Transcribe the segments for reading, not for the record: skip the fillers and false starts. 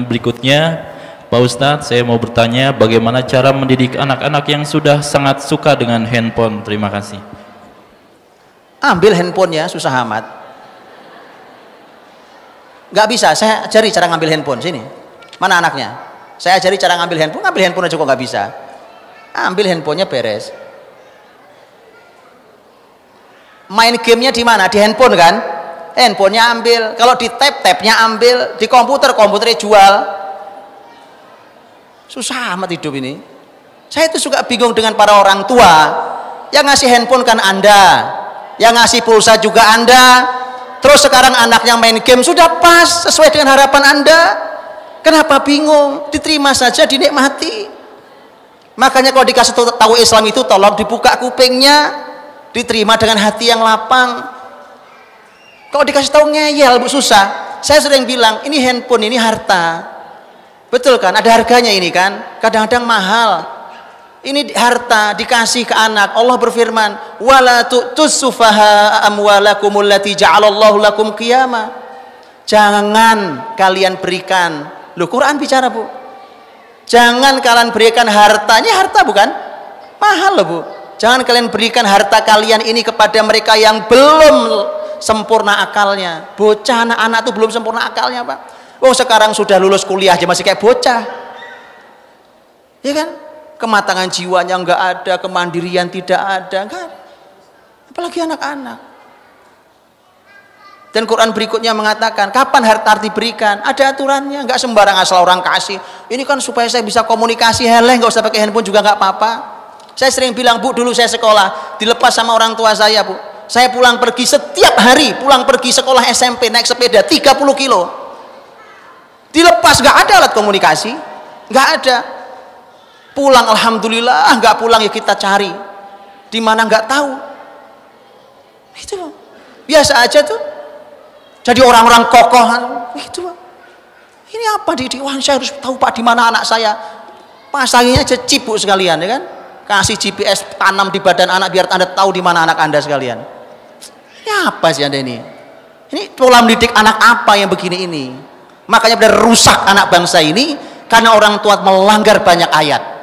berikutnya, Pak Ustadz, saya mau bertanya bagaimana cara mendidik anak-anak yang sudah sangat suka dengan handphone. Terima kasih. Ambil handphonenya, susah amat. Nggak bisa, saya ajari cara ngambil handphone. Sini, mana anaknya? Saya ajari cara ngambil handphone aja kok nggak bisa. Ambil handphonenya, beres. Main gamenya di mana? Di handphone kan? Handphonenya ambil. Kalau di tabnya ambil. Di komputernya jual. Susah amat hidup ini. Saya itu suka bingung dengan para orang tua yang ngasih handphone kan Anda, yang ngasih pulsa juga Anda. Terus sekarang anaknya main game, sudah pas sesuai dengan harapan Anda. Kenapa bingung? Diterima saja, dinikmati. Makanya kalau dikasih tahu Islam itu tolong dibuka kupingnya, diterima dengan hati yang lapang. Kalau dikasih tahu ngeyel, Bu, susah. Saya sering bilang, ini handphone, ini harta. Betul kan? Ada harganya ini kan? Kadang-kadang mahal. Ini harta dikasih ke anak. Allah berfirman, "Wala tu'tus sufaha amwalakumul lati ja'alallahu lakum qiyama." Jangan kalian berikan. Loh, Quran bicara, Bu. Jangan kalian berikan hartanya, harta bukan? Mahal loh, Bu. Jangan kalian berikan harta kalian ini kepada mereka yang belum sempurna akalnya. Bocah anak-anak itu belum sempurna akalnya, Pak. Oh, sekarang sudah lulus kuliah aja masih kayak bocah. Ya kan? Kematangan jiwanya enggak ada, kemandirian tidak ada, kan? Apalagi anak-anak. Dan Quran berikutnya mengatakan, kapan harta diberikan? Ada aturannya, enggak sembarang asal orang kasih. Ini kan supaya saya bisa komunikasi, heleh, enggak usah pakai handphone juga enggak apa-apa. Saya sering bilang, Bu, dulu saya sekolah, dilepas sama orang tua saya, Bu. Saya pulang pergi setiap hari, pulang pergi sekolah SMP naik sepeda 30 kilo. Dilepas, nggak ada alat komunikasi, nggak ada. Pulang alhamdulillah, nggak pulang ya kita cari di mana nggak tahu. Itu loh, biasa aja tuh. Jadi orang-orang kokoh, itu loh. Ini apa di wah, saya harus tahu Pak di mana anak saya. Pasanginnya aja chip, Bu, sekalian, ya kan? Kasih GPS tanam di badan anak biar Anda tahu di mana anak Anda sekalian. Ini apa sih Anda ini? Ini pola mendidik anak apa yang begini ini? Makanya benar rusak anak bangsa ini karena orang tua melanggar banyak ayat.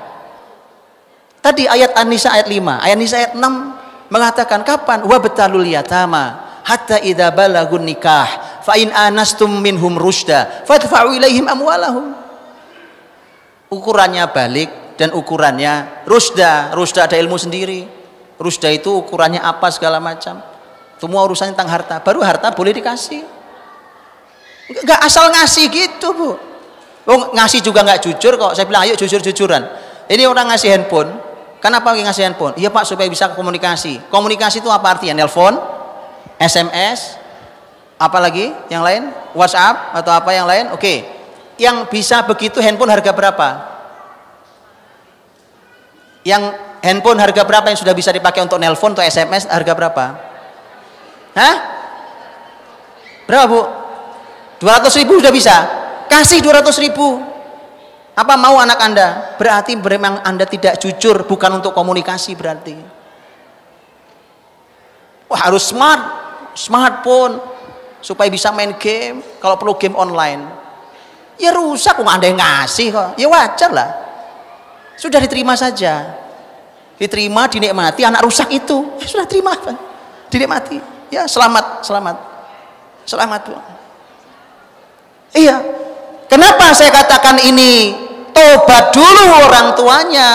Tadi ayat An-Nisa ayat 5, ayat An-Nisa ayat 6 mengatakan kapan? Wa betalul yatama hatta idza balagun nikah fa in anastum minhum rusda fadfa'u ilaihim amwalahum. Ukurannya balik dan ukurannya rusda. Rusda ada ilmu sendiri. Rusda itu ukurannya apa segala macam. Semua urusannya tentang harta. Baru harta boleh dikasih. Nggak asal ngasih gitu, Bu. Oh, ngasih juga nggak jujur kok. Saya bilang ayo jujur-jujuran. Ini orang ngasih handphone. Kenapa ngasih handphone? Iya Pak, supaya bisa komunikasi. Komunikasi itu apa artinya? Nelpon, SMS, apa lagi? Yang lain? WhatsApp atau apa yang lain? Oke. Yang bisa begitu handphone harga berapa? Yang handphone harga berapa yang sudah bisa dipakai untuk nelpon atau SMS harga berapa? Hah? Berapa, Bu? 200.000 sudah bisa. Kasih 200.000. Apa mau anak Anda? Berarti memang Anda tidak jujur, bukan untuk komunikasi berarti. Wah, harus smartphone supaya bisa main game, kalau perlu game online. Ya rusak kok Anda yang ngasih kok. Ya wajar lah. Sudah diterima saja. Diterima, dinikmati anak rusak itu. Ya sudah terima, dinikmati. Ya selamat, Bu. Iya. Kenapa saya katakan ini? Tobat dulu orang tuanya.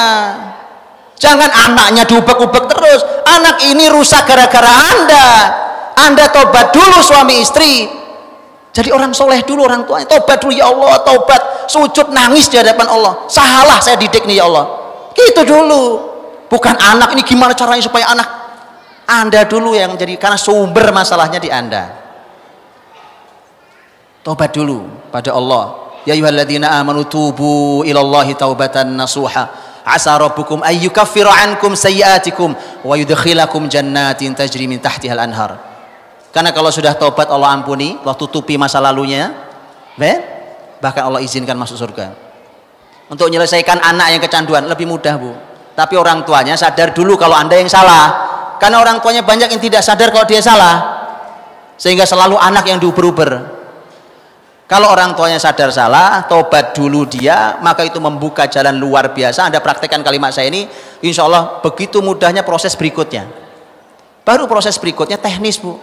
Jangan anaknya diubek-ubek terus. Anak ini rusak gara-gara Anda. Anda tobat dulu suami istri. Jadi orang soleh dulu orang tuanya. Tobat dulu, ya Allah, tobat. Sujud nangis di hadapan Allah. Salah saya didik nih, ya Allah. Gitu dulu. Bukan anak ini gimana caranya supaya anak. Anda dulu yang menjadi, karena sumber masalahnya di Anda. Tobat dulu pada Allah. Ya ayyuhalladzina amanu tubu ilallahi taubatan nasuha. Asa rabbukum ayyukaffira ankum sayyi'atikum wa yudkhilakum jannatin tajri min tahtihal anhar. Karena kalau sudah tobat Allah ampuni, Allah tutupi masa lalunya. Bahkan Allah izinkan masuk surga. Untuk menyelesaikan anak yang kecanduan lebih mudah, Bu. Tapi orang tuanya sadar dulu kalau Anda yang salah. Karena orang tuanya banyak yang tidak sadar kalau dia salah. Sehingga selalu anak yang diuber-uber. Kalau orang tuanya sadar salah, tobat dulu dia, maka itu membuka jalan luar biasa. Anda praktekkan kalimat saya ini, insya Allah begitu mudahnya proses berikutnya. Baru proses berikutnya teknis, Bu.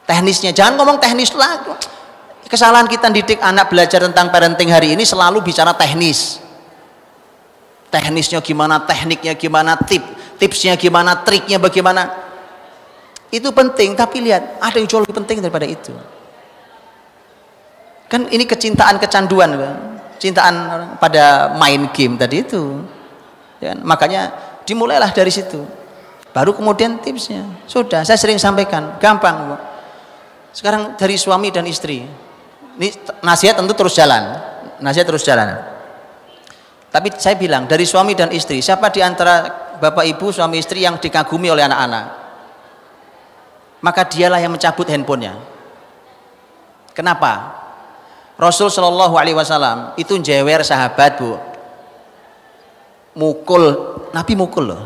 Teknisnya, jangan ngomong teknis lah. Kesalahan kita didik anak belajar tentang parenting hari ini selalu bicara teknis. Teknisnya gimana, tekniknya gimana, tipsnya gimana, triknya bagaimana. Itu penting, tapi lihat, ada yang jauh lebih penting daripada itu. Kan ini kecintaan, kecanduan, cintaan pada main game tadi itu, ya, makanya dimulailah dari situ, baru kemudian tipsnya. Sudah, saya sering sampaikan, gampang, Bu. Sekarang dari suami dan istri, ini nasihat tentu terus jalan, nasihat terus jalan. Tapi saya bilang dari suami dan istri, siapa di antara bapak ibu suami istri yang dikagumi oleh anak-anak, maka dialah yang mencabut handphonenya. Kenapa? Rasul Shallallahu Alaihi Wasallam itu jewer sahabat, Bu, mukul, Nabi mukul loh.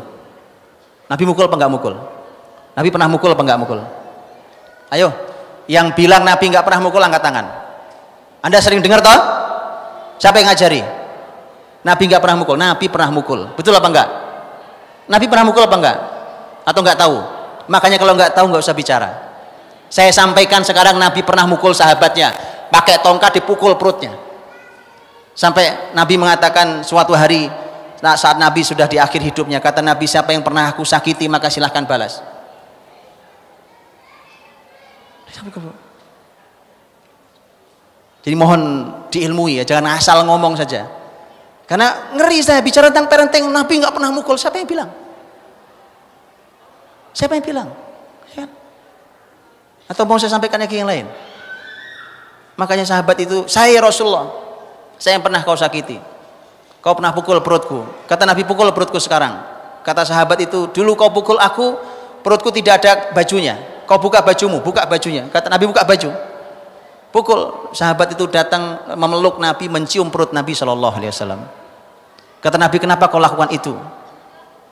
Nabi mukul apa enggak mukul? Nabi pernah mukul apa enggak mukul? Ayo, yang bilang Nabi enggak pernah mukul angkat tangan. Anda sering dengar toh? Siapa yang ngajari? Nabi enggak pernah mukul. Nabi pernah mukul. Betul apa enggak? Nabi pernah mukul apa enggak? Atau enggak tahu? Makanya kalau enggak tahu enggak usah bicara. Saya sampaikan sekarang, Nabi pernah mukul sahabatnya, pakai tongkat dipukul perutnya. Sampai Nabi mengatakan suatu hari, nah, saat Nabi sudah di akhir hidupnya, kata Nabi, siapa yang pernah aku sakiti maka silahkan balas. Jadi mohon diilmui ya, jangan asal ngomong saja. Karena ngeri saya bicara tentang parenting, Nabi nggak pernah mukul. Siapa yang bilang? Siapa yang bilang? Ya. Atau mau saya sampaikan lagi yang lain? Makanya sahabat itu, saya Rasulullah, saya yang pernah kau sakiti, kau pernah pukul perutku. Kata Nabi, pukul perutku sekarang. Kata sahabat itu, dulu kau pukul aku, perutku tidak ada bajunya, kau buka bajumu, buka bajunya. Kata Nabi, buka baju, pukul. Sahabat itu datang memeluk Nabi, mencium perut Nabi Shallallahu Alaihi Wasallam. Kata Nabi, kenapa kau lakukan itu?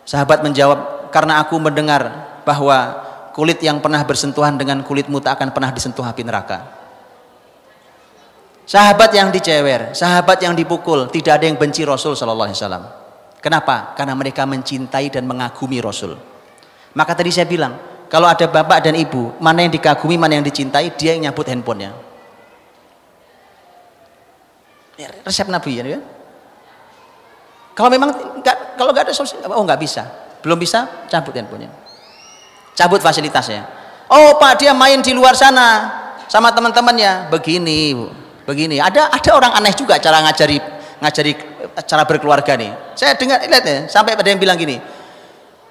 Sahabat menjawab, karena aku mendengar bahwa kulit yang pernah bersentuhan dengan kulitmu tak akan pernah disentuh api neraka. Sahabat yang dicewer, sahabat yang dipukul, tidak ada yang benci Rasul Sallallahu Alaihi Wasallam. Kenapa? Karena mereka mencintai dan mengagumi Rasul. Maka tadi saya bilang, kalau ada bapak dan ibu, mana yang dikagumi, mana yang dicintai, dia yang nyabut handphonenya. Resep Nabi ya. Kalau memang kalau nggak ada solusi, oh nggak bisa, belum bisa, cabut handphonenya, cabut fasilitasnya. Oh Pak, dia main di luar sana sama teman-temannya, begini Bu. Begini, ada orang aneh juga cara ngajari cara berkeluarga nih. Saya dengar, lihat ya, sampai pada yang bilang gini,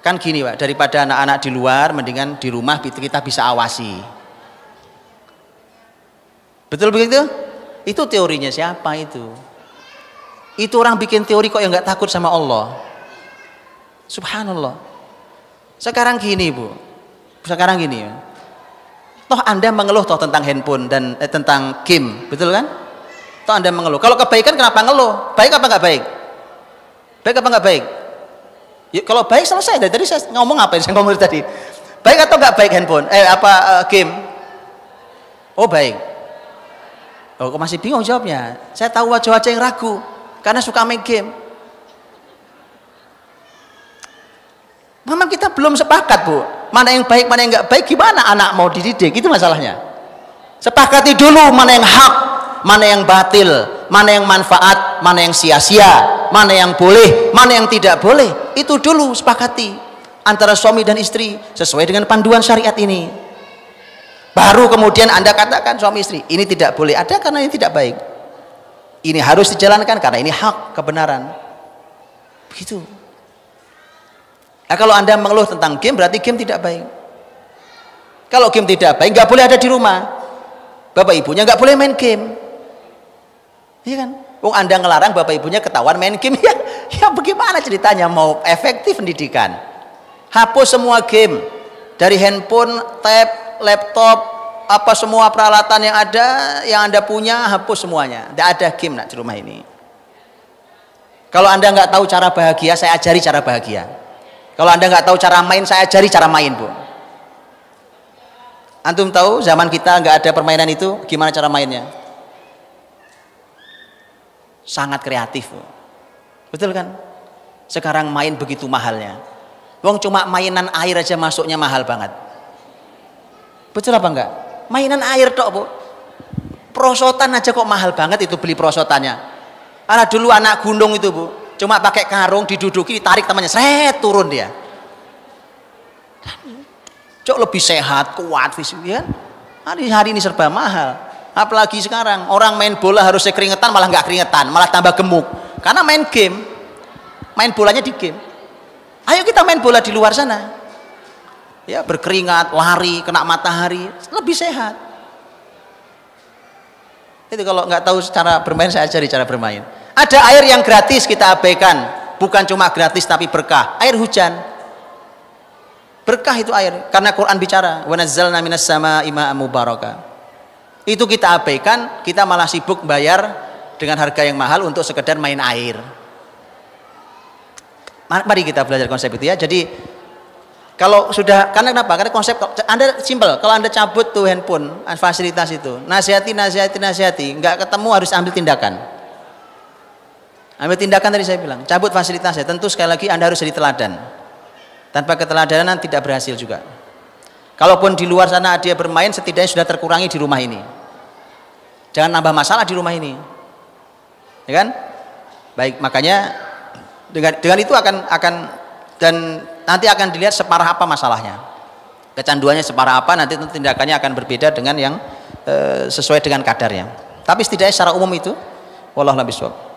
kan gini Pak, daripada anak-anak di luar, mendingan di rumah kita bisa awasi. Betul begitu? Itu teorinya siapa itu? Itu orang bikin teori kok yang nggak takut sama Allah. Subhanallah. Sekarang gini Bu, sekarang gini ya. Toh Anda mengeluh toh tentang handphone dan tentang game, betul kan? Toh Anda mengeluh. Kalau kebaikan kenapa ngeluh? Baik apa nggak baik? Baik apa nggak baik? Ya, kalau baik selesai. Dari tadi saya ngomong apa yang saya ngomong tadi? Baik atau nggak baik handphone? Game? Oh baik. Oh kok masih bingung jawabnya? Saya tahu wajah-wajah yang ragu karena suka main game. Memang kita belum sepakat Bu, mana yang baik, mana yang nggak baik, gimana anak mau dididik, itu masalahnya. Sepakati dulu mana yang hak, mana yang batil, mana yang manfaat, mana yang sia-sia, mana yang boleh, mana yang tidak boleh. Itu dulu sepakati antara suami dan istri sesuai dengan panduan syariat ini. Baru kemudian Anda katakan suami istri, ini tidak boleh ada karena ini tidak baik, ini harus dijalankan karena ini hak, kebenaran. Begitu. Nah, kalau Anda mengeluh tentang game, berarti game tidak baik. Kalau game tidak baik, nggak boleh ada di rumah. Bapak ibunya nggak boleh main game. Iya kan? Wong Anda ngelarang bapak ibunya ketahuan main game, ya bagaimana ceritanya mau efektif pendidikan? Hapus semua game dari handphone, tab, laptop, apa semua peralatan yang ada, yang Anda punya, hapus semuanya. Tidak ada game nak di rumah ini. Kalau Anda nggak tahu cara bahagia, saya ajari cara bahagia. Kalau Anda nggak tahu cara main, saya ajari cara main Bu. Antum tahu zaman kita nggak ada permainan itu, gimana cara mainnya? sangat kreatif. Betul kan? Sekarang main begitu mahalnya. Wong cuma mainan air aja masuknya mahal banget. Betul apa enggak? Mainan air tok, Bu. Prosotan aja kok mahal banget itu beli prosotannya. Ada dulu anak gunung itu, Bu. Cuma pakai karung diduduki, ditarik temannya, seret turun dia. Cok lebih sehat, kuat fisik ya. Hari ini serba mahal. Apalagi sekarang orang main bola harusnya keringetan malah nggak keringetan, malah tambah gemuk. Karena main game. Main bolanya di game. Ayo kita main bola di luar sana. Ya, berkeringat, lari, kena matahari, lebih sehat. Itu kalau nggak tahu cara bermain, saya ajari cara bermain. Ada air yang gratis kita abaikan, bukan cuma gratis tapi berkah. Air hujan. Berkah itu air, karena Quran bicara, "Wa nazzalna minas samaa'i ma'an mubarakah." Itu kita abaikan, kita malah sibuk bayar dengan harga yang mahal untuk sekedar main air. Mari kita belajar konsep itu ya. Jadi kalau sudah, karena kenapa? Karena konsep Anda simpel. Kalau Anda cabut tuh handphone, fasilitas itu, nasihati, nggak ketemu harus ambil tindakan. Ambil tindakan tadi saya bilang, cabut fasilitasnya. Tentu sekali lagi Anda harus jadi teladan. Tanpa keteladanan tidak berhasil juga. Kalaupun di luar sana dia bermain, setidaknya sudah terkurangi di rumah ini. Jangan nambah masalah di rumah ini, ya kan? Baik, makanya dengan itu akan dan nanti akan dilihat separah apa masalahnya, kecanduannya separah apa, nanti tindakannya akan berbeda dengan yang sesuai dengan kadarnya. Tapi setidaknya secara umum itu, wallahu a'lam bishawab.